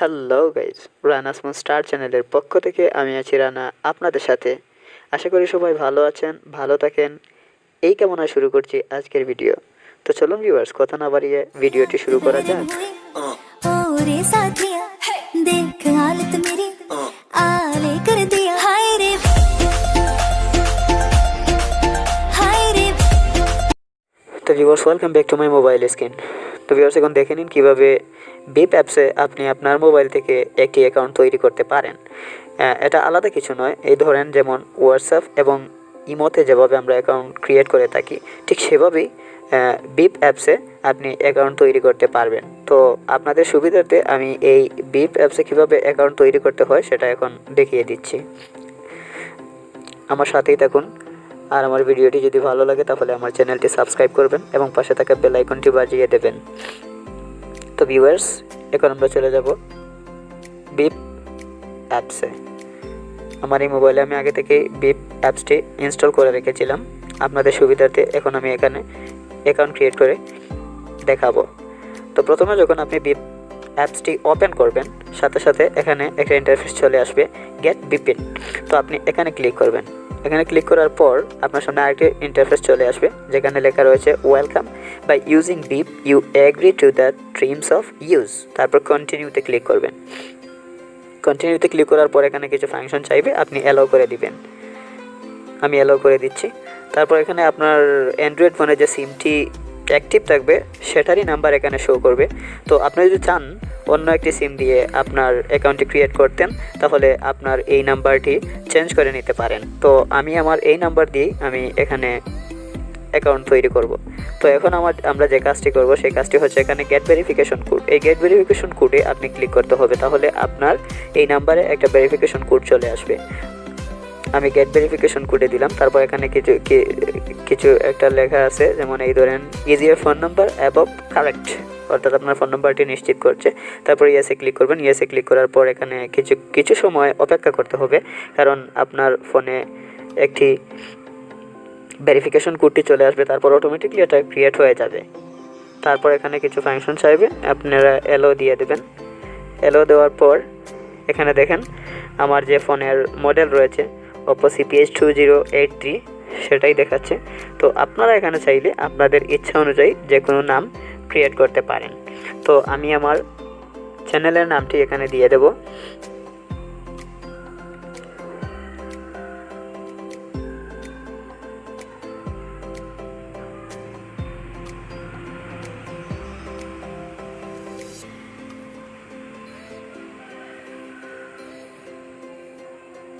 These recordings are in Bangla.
হ্যালো গাইজ, রানা স্টার চ্যানেলের পক্ষ থেকে আমি আছি রানা আপনাদের সাথে। আশা করি সবাই ভালো আছেন, ভালো থাকেন, এই কামনায় শুরু করছি আজকের ভিডিও। তো চলুন ভিউয়ার্স, কথা না বাড়িয়ে ভিডিওটি শুরু করা যাক। তো viewers, welcome back to my mobile screen. তো ভিউয়ার্স, এখন দেখে নিন কীভাবে বিপ অ্যাপসে আপনি আপনার মোবাইল থেকে একটি অ্যাকাউন্ট তৈরি করতে পারেন। এটা আলাদা কিছু নয়, এই ধরেন যেমন হোয়াটসঅ্যাপ এবং ইমোতে যেভাবে আমরা অ্যাকাউন্ট ক্রিয়েট করে থাকি, ঠিক সেভাবেই বিপ অ্যাপসে আপনি অ্যাকাউন্ট তৈরি করতে পারবেন। তো আপনাদের সুবিধার্থে আমি এই বিপ অ্যাপসে কীভাবে অ্যাকাউন্ট তৈরি করতে হয় সেটা এখন দেখিয়ে দিচ্ছি। আমার সাথেই থাকুন, আর আমার ভিডিওটি যদি ভালো লাগে তাহলে আমার চ্যানেলটি সাবস্ক্রাইব করবেন এবং পাশে থাকা বেল আইকনটি বাজিয়ে দেবেন। তো ভিউয়ার্স, এখন আমরা চলে যাব বিপ অ্যাপসে। আমার এই মোবাইলে আমি আগে থেকেই বিপ অ্যাপসটি ইনস্টল করে রেখেছিলাম আপনাদের সুবিধার্থে। এখন আমি এখানে অ্যাকাউন্ট ক্রিয়েট করে দেখাবো। তো প্রথমে যখন আপনি বিপ অ্যাপসটি ওপেন করবেন, সাথে সাথে এখানে একটা ইন্টারফেস চলে আসবে, গেট বিপিন। তো আপনি এখানে ক্লিক করবেন। এখানে ক্লিক করার পর আপনার সামনে আরেকটি ইন্টারফেস চলে আসবে, যেখানে লেখা রয়েছে welcome, by using beep you agree to the dreams of use. তারপর কন্টিনিউতে ক্লিক করবেন। কন্টিনিউতে ক্লিক করার পর এখানে কিছু ফাংশন চাইবে, আপনি অ্যালাউ করে দিবেন। আমি অ্যালাউ করে দিচ্ছি। তারপর এখানে আপনার অ্যান্ড্রয়েড ফোনে যে সিমটি অ্যাক্টিভ থাকবে সেটারই নাম্বার এখানে শো করবে। তো আপনি যদি চান অন্য একটি সিম দিয়ে আপনার অ্যাকাউন্টটি ক্রিয়েট করতেন, তাহলে আপনার এই নাম্বারটি চেঞ্জ করে নিতে পারেন। তো আমি আমার এই নাম্বার দিয়েই আমি এখানে অ্যাকাউন্ট তৈরি করব। তো এখন আমরা যে কাজটি করব সেই কাজটি হচ্ছে এখানে গেট ভেরিফিকেশন কোড। এই গেট ভেরিফিকেশন কোডে আপনি ক্লিক করতে হবে, তাহলে আপনার এই নাম্বারে একটা ভেরিফিকেশন কোড চলে আসবে। আমি গেট ভেরিফিকেশন কোডে দিলাম। তারপর এখানে কিছু একটা লেখা আছে, যেমন এই ধরেন is your phone number above correct, অর্থাৎ আপনার ফোন নাম্বারটি নিশ্চিত করছে। তারপর ইয়েসে ক্লিক করবেন। ইয়েসে ক্লিক করার পর এখানে কিছু সময় অপেক্ষা করতে হবে, কারণ আপনার ফোনে একটি ভেরিফিকেশন কোডটি চলে আসবে। তারপর অটোমেটিকলি এটা ক্রিয়েট হয়ে যাবে। তারপর এখানে কিছু ফাংশন চাইবে, আপনারা অ্যালাউ দিয়ে দেবেন। অ্যালাউ দেওয়ার পর এখানে দেখেন আমার যে ফোনের মডেল রয়েছে Oppo CPH 2083 সেটাই দেখাচ্ছে। তো আপনারা এখানে চাইলে আপনাদের ইচ্ছা অনুযায়ী যে কোনো নাম ক্রিয়েট করতে পারেন। তো আমি আমার চ্যানেলের নামটি এখানে দিয়ে দেব।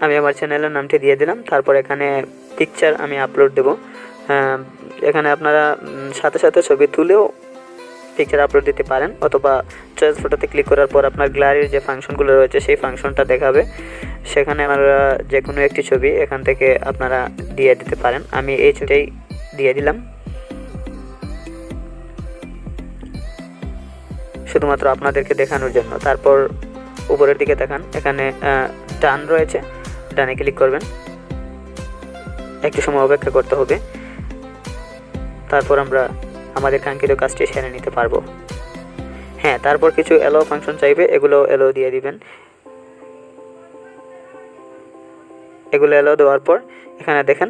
আমি আমার চ্যানেলের নামটি দিয়ে দিলাম। তারপর এখানে পিকচার আমি আপলোড দেব। এখানে আপনারা সাথে সাথে ছবি তুলেও পিকচার আপলোড দিতে পারেন, অথবা চয়েস ফটোতে ক্লিক করার পর আপনার গ্যালারির যে ফাংশনগুলো রয়েছে সেই ফাংশনটা দেখাবে, সেখানে আপনারা যে কোনো একটি ছবি এখান থেকে আপনারা দিয়ে দিতে পারেন। আমি এই ছবিটাই দিয়ে দিলাম শুধুমাত্র আপনাদেরকে দেখানোর জন্য। তারপর উপরের দিকে দেখান, এখানে ডান রয়েছে, ডানে ক্লিক করবেন। একটু সময় অপেক্ষা করতে হবে, তারপর আমরা আমাদের কাঙ্ক্ষিত কাজটি সেরে নিতে পারবো। হ্যাঁ, তারপর কিছু অ্যালাউ ফাংশন চাইবে, এগুলো অ্যালাউ দিয়ে দিবেন। এগুলো অ্যালাউ দেওয়ার পর এখানে দেখেন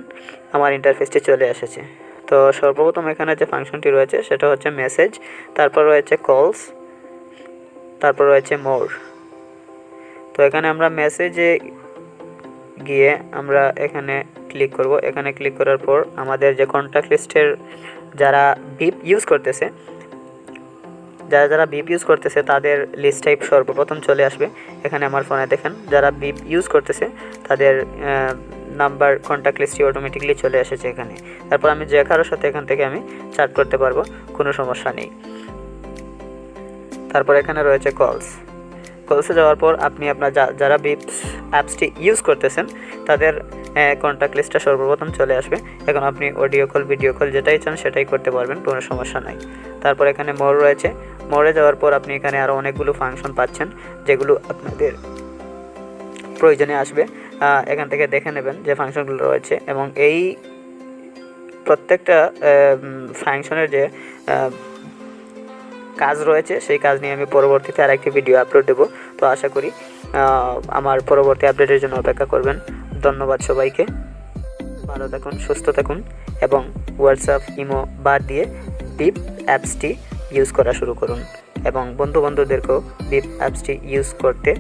আমার ইন্টারফেসটি চলে এসেছে। তো সর্বপ্রথম এখানে যে ফাংশনটি রয়েছে সেটা হচ্ছে মেসেজ, তারপর রয়েছে কলস, তারপর রয়েছে মোর। তো এখানে আমরা মেসেজে গিয়ে আমরা এখানে ক্লিক করব। এখানে ক্লিক করার পর আমাদের যে কন্ট্যাক্ট লিস্টের যারা বিপ ইউজ করতেছে তাদের লিস্ট টাইপ সর্বপ্রথম চলে আসবে। এখানে আমার ফোনে দেখেন যারা বিপ ইউজ করতেছে তাদের নাম্বার কন্ট্যাক্ট লিস্টে অটোমেটিকলি চলে এসেছে এখানে। তারপর আমি যে কারোর সাথে এখান থেকে আমি চ্যাট করতে পারবো, কোনো সমস্যা নেই। তারপর এখানে রয়েছে কলসে যাওয়ার পর আপনি আপনার যারা বিপ অ্যাপসটি ইউজ করতেছেন তাদের কন্ট্যাক্ট লিস্টটা সর্বপ্রথম চলে আসবে। এখন আপনি অডিও কল, ভিডিও কল যেটাই চান সেটাই করতে পারবেন, কোনো সমস্যা নাই। তারপর এখানে মোর রয়েছে। মোরে যাওয়ার পর আপনি এখানে আরও অনেকগুলো ফাংশন পাচ্ছেন যেগুলো আপনাদের প্রয়োজনে আসবে। এখান থেকে দেখে নেবেন যে ফাংশনগুলো রয়েছে, এবং এই প্রত্যেকটা ফাংশনের যে কাজ রয়েছে, সেই কাজ নিয়ে আমি পরবর্তীতে আরেকটি ভিডিও আপলোড দেবো। তো আশা করি আমার পরবর্তী আপডেটের জন্য অপেক্ষা করবেন। ধন্যবাদ সবাইকে। ভালো থাকুন, সুস্থ থাকুন এবং হোয়াটসঅ্যাপ, ইমো বাদ দিয়ে বিপ অ্যাপসটি ইউজ করা শুরু করুন এবং বন্ধুবান্ধবদেরকেও বিপ অ্যাপসটি ইউজ করতে